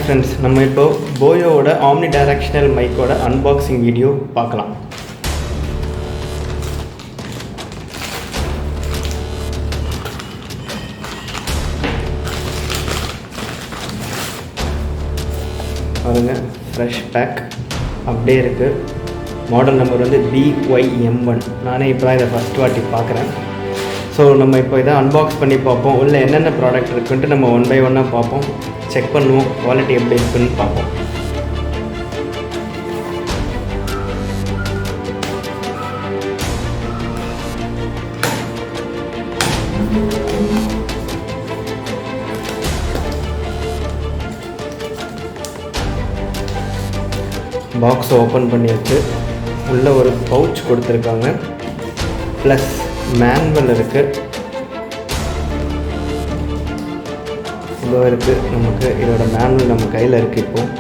Friends, நம்ம இப்போ போயோட omni directional மைக்கோட unboxing video பார்க்கலாம். பாருங்க, ஃப்ரெஷ் பேக் அப்படியே இருக்குது. மாடல் நம்பர் வந்து BYM1. நானே இப்போ தான் இதை ஃபஸ்ட் வாட்டி பார்க்குறேன். ஸோ நம்ம இப்போ இதை அன்பாக்ஸ் பண்ணி பார்ப்போம். உள்ள என்னென்ன ப்ராடக்ட் இருக்குன்ட்டு நம்ம ஒன் பை ஒன்னாக பார்ப்போம், செக் பண்ணுவோம், குவாலிட்டி எப்படி இருக்குன்னு பார்ப்போம். பாக்ஸ் ஓப்பன் பண்ணியாச்சு. உள்ள ஒரு பவுச் கொடுத்துருக்காங்க, ப்ளஸ் மேனுவல் இருக்குது. இவ்வளோ இருக்குது. நமக்கு இதோட மேனுவல் நம்ம கையில் இருக்குது. இப்போது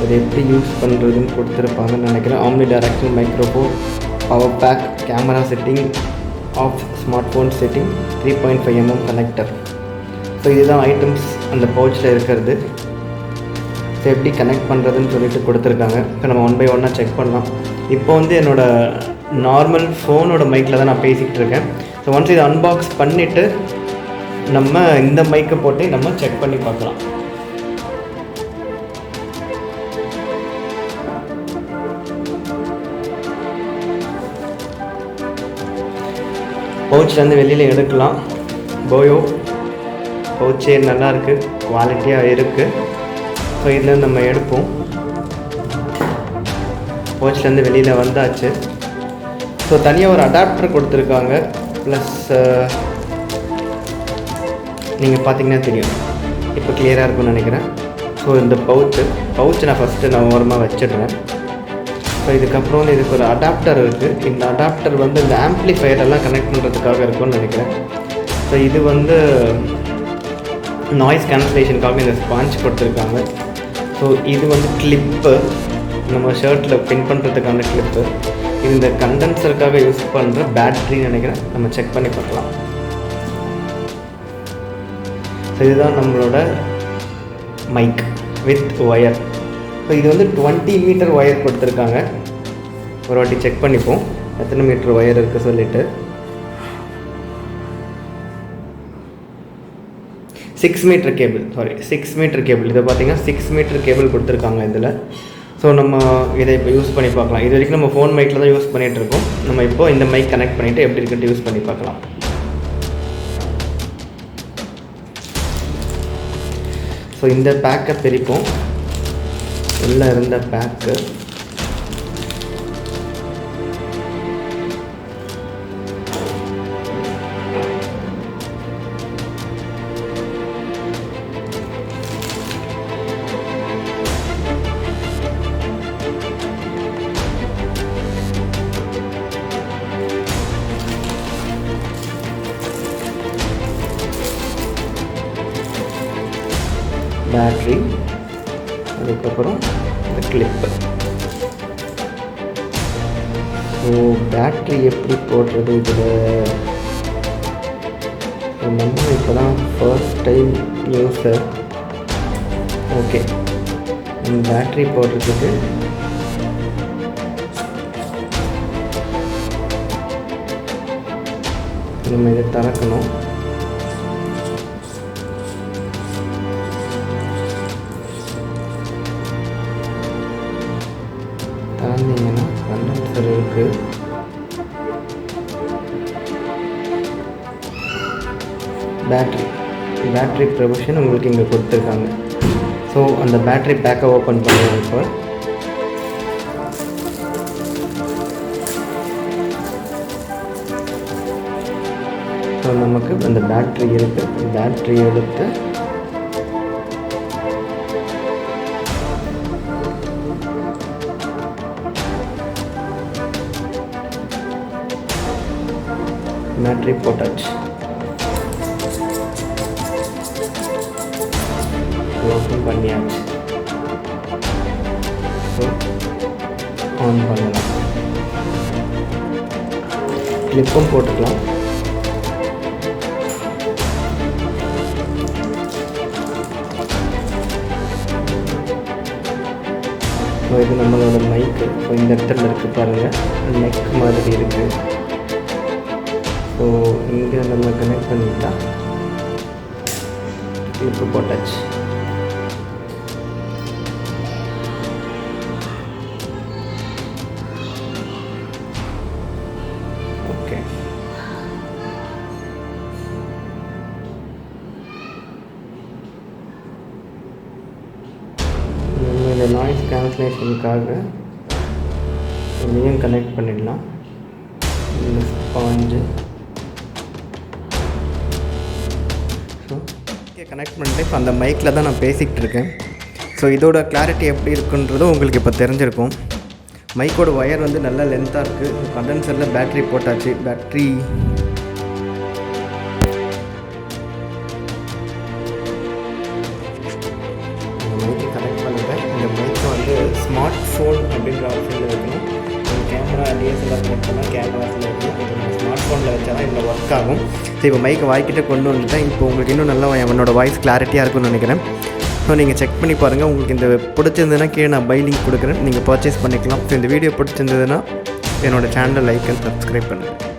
அதை எப்படி யூஸ் பண்ணுறதுன்னு கொடுத்துருப்பாங்கன்னு நினைக்கிறேன். Omni directional microphone, power pack, camera setting, off smart phone setting, 3.5 mm connector. So இதுதான் ஐட்டம்ஸ் அந்த பவுச்சில் இருக்கிறது. ஸோ எப்படி கனெக்ட் பண்ணுறதுன்னு சொல்லிட்டு கொடுத்துருக்காங்க. இப்போ நம்ம ஒன் பை ஒன்னாக செக் பண்ணலாம். இப்போ வந்து என்னோடய நார்மல் ஃபோனோட மைக்கில் தான் நான் பேசிக்கிட்டு இருக்கேன். ஸோ ஒன்ஸ் இதை அன்பாக்ஸ் பண்ணிவிட்டு நம்ம இந்த மைக்கை போட்டு நம்ம செக் பண்ணி பார்க்கலாம். பவுச்லேருந்து வெளியில் எடுக்கலாம். போயோ பவுச்சே நல்லாயிருக்கு, குவாலிட்டியாக இருக்குது. ஸோ இதில் நம்ம எடுப்போம். பவுச்லேருந்து வெளியில் வந்தாச்சு. ஸோ தனியாக ஒரு அடாப்டர் கொடுத்துருக்காங்க. ப்ளஸ் நீங்கள் பார்த்தீங்கன்னா தெரியும், இப்போ கிளியராக இருக்கும்னு நினைக்கிறேன். ஸோ இந்த பவுச்சு நான் ஃபஸ்ட்டு நான் ஓரமாக வச்சிடுறேன். ஸோ இதுக்கப்புறம் வந்து இதுக்கு ஒரு அடாப்டர் இருக்குது. இந்த அடாப்டர் வந்து இந்த ஆம்ப்ளிஃபையரெல்லாம் கனெக்ட் பண்ணுறதுக்காக இருக்கும்னு நினைக்கிறேன். ஸோ இது வந்து நாய்ஸ் கேன்சலேஷனுக்காக இந்த ஸ்பாஞ்ச் கொடுத்துருக்காங்க. ஸோ இது வந்து கிளிப்பு, நம்ம ஷர்ட்டில் பின் பண்ணுறதுக்கான கிளிப்பு. இது இந்த கண்டென்சருக்காக யூஸ் பண்ணுற பேட்ரின்னு நினைக்கிறேன். நம்ம செக் பண்ணி பார்க்கலாம். ஸோ இதுதான் நம்மளோட மைக் வித் ஒயர். ஸோ இது வந்து 20 மீட்டர் ஒயர் கொடுத்துருக்காங்க. ஒரு வாட்டி செக் பண்ணிப்போம் எத்தனை மீட்டர் ஒயர் இருக்குது சொல்லிவிட்டு. 6 மீட்டர் கேபிள், 6 மீட்டர் கேபிள். இதை பார்த்தீங்கன்னா 6 மீட்டர் கேபிள் கொடுத்துருக்காங்க இதில். ஸோ நம்ம இதை இப்போ யூஸ் பண்ணி பார்க்கலாம். இது வரைக்கும் நம்ம ஃபோன் மைக்கில் தான் யூஸ் பண்ணிகிட்ருக்கோம். நம்ம இப்போ இந்த மைக் கனெக்ட் பண்ணிவிட்டு எப்படி இருக்குன்ட்டு யூஸ் பண்ணி பார்க்கலாம். ஸோ இந்த பேக்கை பிரிப்போம். உள்ளே இருந்த பேக்கு பேட்ரி, அதுக்கப்புறம் இந்த கிளிப்பு. ஸோ பேட்ரி எப்படி போடுறது இதில்? நம்ம இப்போ தான் first time user. Okay, battery போடுறதுக்கு நம்ம இதை திறக்கணும். திறந்தீங்கன்னா கண்டென்சர் இருக்குது. பேட்ரி ப்ரொவிஷன் உங்களுக்கு இங்கே கொடுத்துருக்காங்க. ஸோ அந்த பேட்ரி பேக்கை ஓப்பன் பண்ணுவோம். இப்போ ஸோ நமக்கு அந்த பேட்ரி இருக்குது. பேட்ரி எடுத்து பேட்ரி போட்டாச்சு. ஓப்பன் பண்ணியாச்சு. ஸோ ஆன் பண்ணலாம். கிளிப்பும் போட்டுக்கலாம். இது நம்மளோட மைக்கு. ஸோ இந்த இடத்துல இருக்குது பாருங்கள், நெக் மாதிரி இருக்குது. ஸோ இங்கே நம்ம கனெக்ட் பண்ணிக்கலாம். கிளிப்பு போட்டாச்சு. ஓகே, இந்த நாய்ஸ் கேன்சலேஷனுக்காக இதையும் கனெக்ட் பண்ணிடலாம். இந்த ஸ்பாஞ்சு ஸோ கனெக்ட் பண்ணிட்டு இப்போ அந்த மைக்கில் தான் நான் பேசிக்கிட்டு இருக்கேன். ஸோ இதோட கிளாரிட்டி எப்படி இருக்குன்றதும் உங்களுக்கு இப்போ தெரிஞ்சிருக்கும். மைக்கோட ஒயர் வந்து நல்லா லென்த்தாக இருக்குது. கண்டென்சரில் பேட்ரி போட்டாச்சு. பேட்ரி மைக்கு கனெக்ட் பண்ணிட்டேன். இந்த மைக்கை வந்து ஸ்மார்ட் ஃபோன் அப்படின்ற ஆப்ஷனில் வைக்கணும். கேமரா DSLR கனெக்ட் பண்ணால் கேமராஸில் வைக்கணும். இப்போ நம்ம ஸ்மார்ட் ஃபோனில் வச்சா தான் இதில் ஒர்க் ஆகும். ஸோ இப்போ மைக்கை வாய்க்கிட்ட கொண்டு வந்துட்டேன். இப்போ உங்களுக்கு இன்னும் நல்லா என்னோடய வாய்ஸ் கிளாரிட்டியாக இருக்கும்னு நினைக்கிறேன். ஸோ நீங்கள் செக் பண்ணி பாருங்கள். உங்களுக்கு இந்த பிடிச்சிருந்ததுன்னா கீழே நான் பை லிங்க் கொடுக்குறேன், நீங்கள் பர்ச்சேஸ் பண்ணிக்கலாம். ஸோ இந்த வீடியோ பிடிச்சிருந்ததுன்னா என்னோடய சேனலை லைக் அண்ட் சப்ஸ்கிரைப் பண்ணுங்கள்.